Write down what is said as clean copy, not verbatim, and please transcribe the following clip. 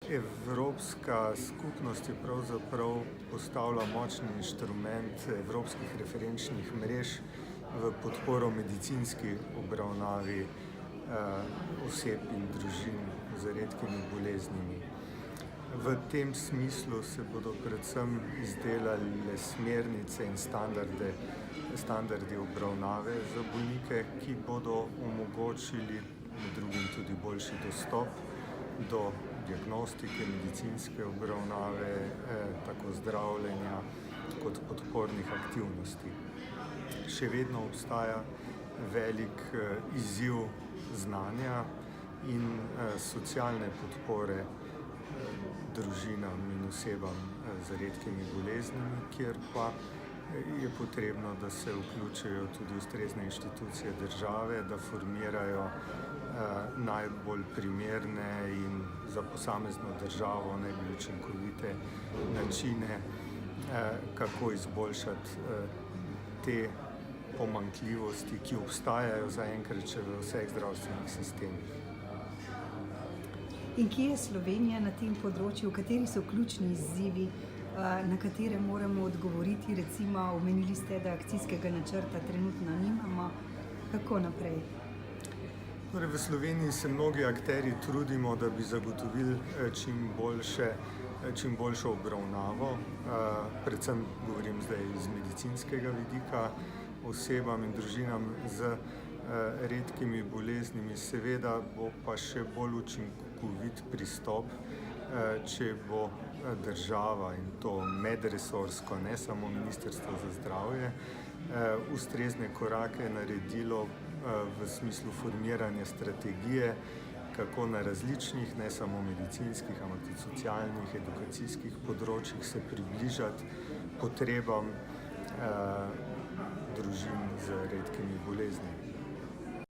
Evropska skupnost je pravzaprav postavila močni inštrument evropskih referenčnih mrež v podporo medicinski obravnavi oseb in družin z redkimi boleznimi. V tem smislu se bodo predvsem izdelale smernice in standardi obravnave za bolnike, ki bodo omogočili med drugim tudi boljši dostop do diagnostike, medicinske obravnave, tako zdravljenja kot podpornih aktivnosti. Še vedno obstaja velik izziv znanja in socialne podpore družinam in osebam z redkimi boleznimi, kjer pa je potrebno, da se vključijo tudi ustrezne inštitucije države, da formirajo najbolj primerne in za posamezno državo najbolj učinkovite načine, kako izboljšati te pomanjkljivosti, ki obstajajo zaenkrat še v vseh zdravstvenih sistemih. In kje je Slovenija na tem področju, kateri so ključni izzivi, na katere moramo odgovoriti? Recimo, omenili ste, da akcijskega načrta trenutno nimamo. Kako naprej? Torej, v Sloveniji se mnogi akterji trudimo, da bi zagotovili čim boljšo obravnavo, predvsem govorim zdaj iz medicinskega vidika, osebam in družinam z redkimi boleznimi. Seveda bo pa še bolj učinkovit pristop, če bo država, in to medresorsko, ne samo Ministrstvo za zdravje, ustrezne korake naredilo v smislu formiranja strategije, kako na različnih, ne samo medicinskih, ampak tudi socialnih, edukacijskih področjih se približati potrebam družin z redkimi boleznimi.